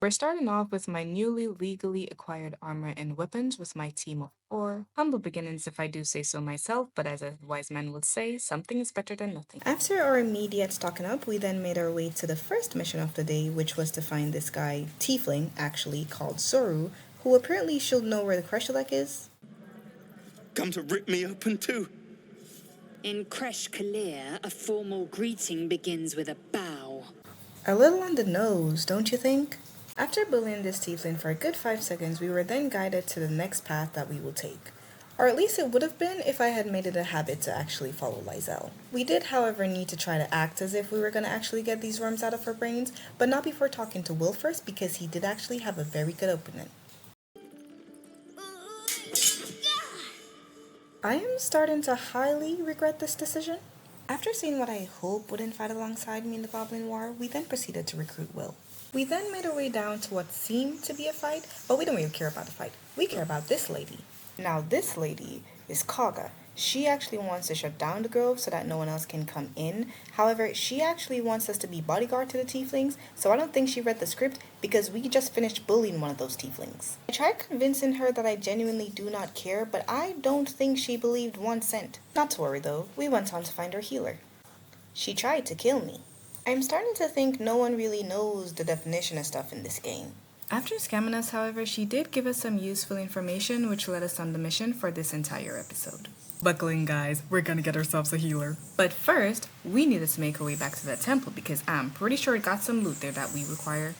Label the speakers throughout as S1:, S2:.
S1: We're starting off with my newly legally acquired armor and weapons with my team of four. Humble beginnings if I do say so myself, but as a wise man would say, something is better than nothing.
S2: After our immediate stocking up, we then made our way to the first mission of the day, which was to find this guy, Tiefling, actually called Zoru, who apparently should know where the Kreshalek is.
S3: Come to rip me open too?
S4: In Kresh Kalir, a formal greeting begins with a bow.
S2: A little on the nose, don't you think? After bullying this tiefling for a good 5 seconds, we were then guided to the next path that we will take. Or at least it would have been if I had made it a habit to actually follow Lysel. We did, however, need to try to act as if we were going to actually get these worms out of our brains, but not before talking to Will first because he did actually have a very good opening. I am starting to highly regret this decision. After seeing what I hope wouldn't fight alongside me in the Goblin War, we then proceeded to recruit Will. We then made our way down to what seemed to be a fight, but we don't really care about the fight. We care about this lady. Now, this lady is Kaga. She actually wants to shut down the grove so that no one else can come in. However, she actually wants us to be bodyguard to the tieflings, so I don't think she read the script because we just finished bullying one of those tieflings. I tried convincing her that I genuinely do not care, but I don't think she believed 1 cent. Not to worry though, we went on to find our healer. She tried to kill me. I'm starting to think no one really knows the definition of stuff in this game. After scamming us, however, she did give us some useful information which led us on the mission for this entire episode.
S1: Buckle in, guys. We're gonna get ourselves a healer.
S2: But first, we needed to make our way back to the temple because I'm pretty sure it got some loot there that we require.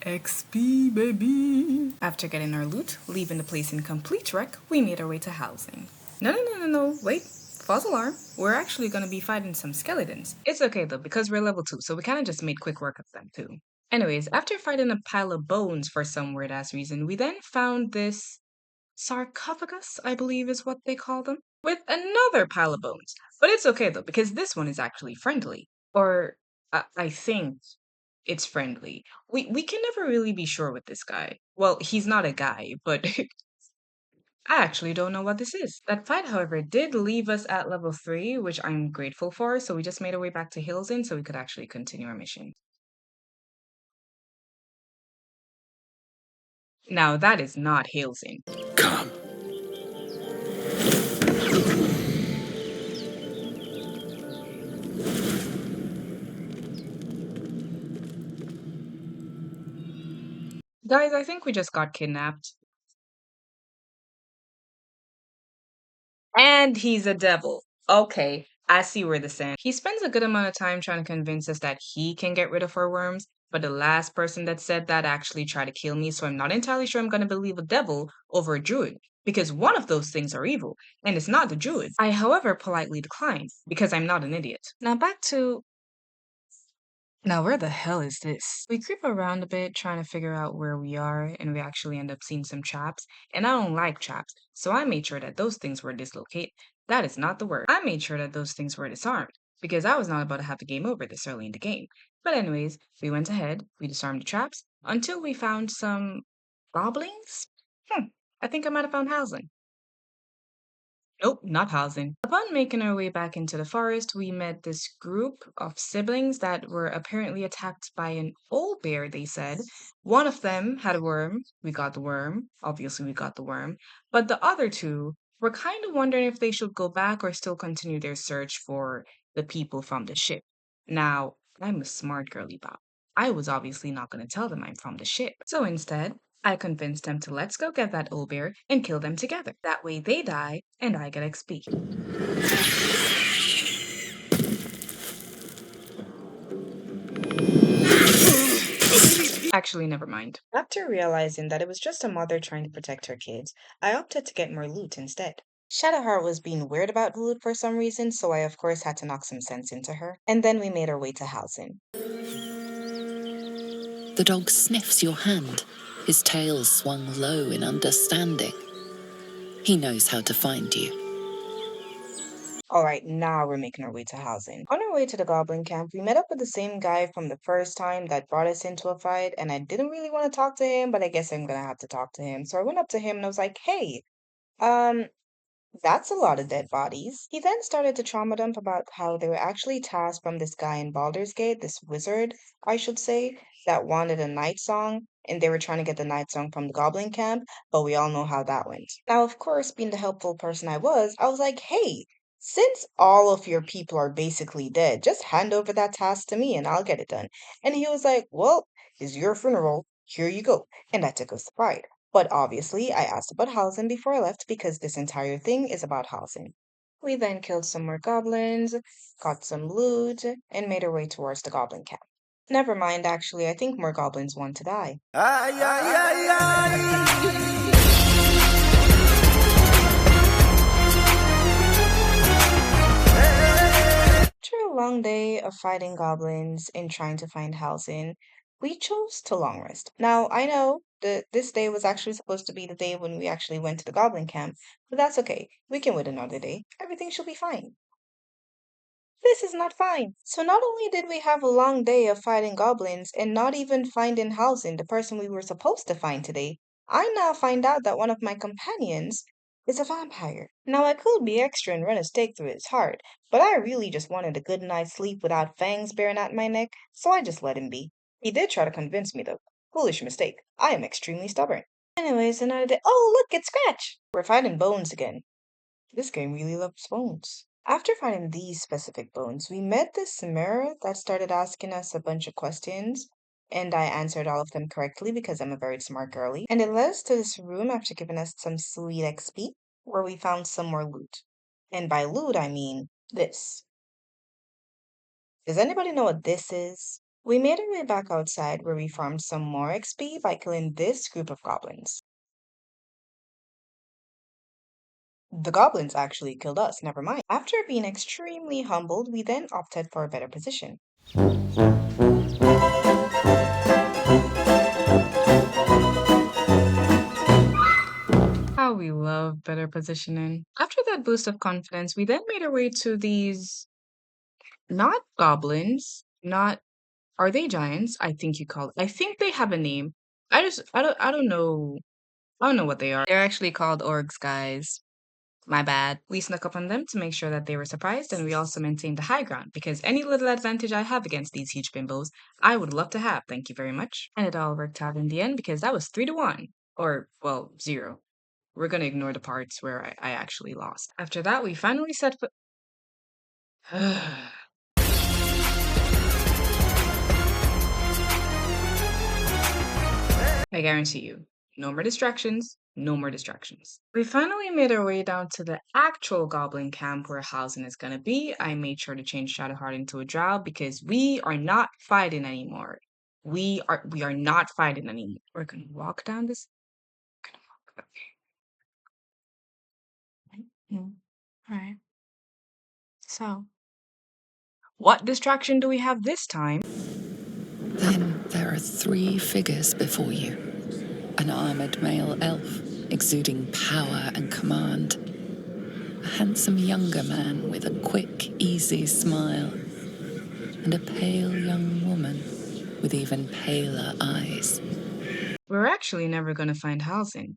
S1: XP, baby.
S2: After getting our loot, leaving the place in complete wreck, we made our way to housing. No, wait. False alarm. We're actually gonna be fighting some skeletons.
S1: It's okay though, because we're level 2, so we kinda just made quick work of them too.
S2: Anyways, after fighting a pile of bones for some weird ass reason, we then found this sarcophagus, I believe is what they call them, with another pile of bones. But it's okay though, because this one is actually friendly. Or I think it's friendly. We can never really be sure with this guy. Well, he's not a guy, but I actually don't know what this is. That fight, however, did leave us at level 3, which I'm grateful for, so we just made our way back to Hilton so we could actually continue our mission. Now, that is not Hilton.
S3: Come.
S2: Guys, I think we just got kidnapped. And he's a devil. Okay, I see where this ends. He spends a good amount of time trying to convince us that he can get rid of our worms, but the last person that said that actually tried to kill me, so I'm not entirely sure I'm going to believe a devil over a druid, because one of those things are evil, and it's not the druid. I, however, politely declined, because I'm not an idiot. Now back to now, where the hell is this? We creep around a bit trying to figure out where we are, and we actually end up seeing some traps. And I don't like traps, so I made sure that those things were dislocated. That is not the word. I made sure that those things were disarmed, because I was not about to have the game over this early in the game. But, anyways, we went ahead, we disarmed the traps, until we found some goblins? I think I might have found housing. Nope, not housing. Upon making our way back into the forest, we met this group of siblings that were apparently attacked by an old bear, they said. One of them had a worm. We got the worm. Obviously, we got the worm. But the other two were kind of wondering if they should go back or still continue their search for the people from the ship. Now, I'm a smart girly bop. I was obviously not going to tell them I'm from the ship. So instead, I convinced them to let's go get that old bear and kill them together. That way they die and I get XP. Actually, never mind. After realizing that it was just a mother trying to protect her kids, I opted to get more loot instead. Shadowheart was being weird about the loot for some reason, so I of course had to knock some sense into her. And then we made our way to housing.
S5: The dog sniffs your hand, his tail swung low in understanding. He knows how to find you.
S2: Alright, now we're making our way to housing. On our way to the goblin camp, we met up with the same guy from the first time that brought us into a fight, and I didn't really want to talk to him, but I guess I'm gonna have to talk to him. So I went up to him and I was like, hey, um, That's a lot of dead bodies. He then started to trauma dump about how they were actually tasked from this guy in Baldur's Gate, this wizard, I should say, that wanted a night song, and they were trying to get the night song from the goblin camp, but we all know how that went. Now, of course, being the helpful person I was like, hey, since all of your people are basically dead, just hand over that task to me and I'll get it done. And he was like, well, it's your funeral. Here you go. And that took us to pride. But obviously, I asked about Halsin before I left because this entire thing is about Halsin. We then killed some more goblins, got some loot, and made our way towards the goblin camp. Never mind, actually, I think more goblins want to die.
S3: Ay, ay, ay, ay.
S2: After a long day of fighting goblins and trying to find Halsin, we chose to long rest. Now, I know that this day was actually supposed to be the day when we actually went to the goblin camp, but that's okay. We can wait another day. Everything should be fine. This is not fine. So not only did we have a long day of fighting goblins and not even finding Halsin, the person we were supposed to find today, I now find out that one of my companions is a vampire. Now I could be extra and run a stake through his heart, but I really just wanted a good night's sleep without fangs bearing at my neck, so I just let him be. He did try to convince me though. Foolish mistake. I am extremely stubborn. Anyways, another day. Oh, look, it's Scratch! We're fighting Bones again. This game really loves bones. After finding these specific bones, we met this mirror that started asking us a bunch of questions, and I answered all of them correctly because I'm a very smart girly. And it led us to this room after giving us some sweet XP, where we found some more loot. And by loot, I mean this. Does anybody know what this is? We made our way back outside where we farmed some more XP by killing this group of goblins. The goblins actually killed us, never mind. After being extremely humbled, we then opted for a better position.
S1: How we love better positioning. After that boost of confidence, we then made our way to these not goblins, not are they giants? I think you call I think they have a name. I don't know. I don't know what they are. They're actually called orcs, guys. My bad. We snuck up on them to make sure that they were surprised, and we also maintained the high ground because any little advantage I have against these huge bimbos, I would love to have. Thank you very much. And it all worked out in the end because that was 3-1. Or, well, 0. We're gonna ignore the parts where I actually lost. After that, we finally set foot. I guarantee you, no more distractions, no more distractions. We finally made our way down to the actual goblin camp where Halsin is gonna be. I made sure to change Shadowheart into a drow because we are not fighting anymore. We are not fighting anymore. We're gonna walk down this. We're gonna walk. Okay. All right. So, what distraction do we have this time?
S5: Then there are 3 figures before you. An armored male elf, exuding power and command. A handsome younger man with a quick, easy smile. And a pale young woman with even paler eyes.
S1: We're actually never gonna find Halsin.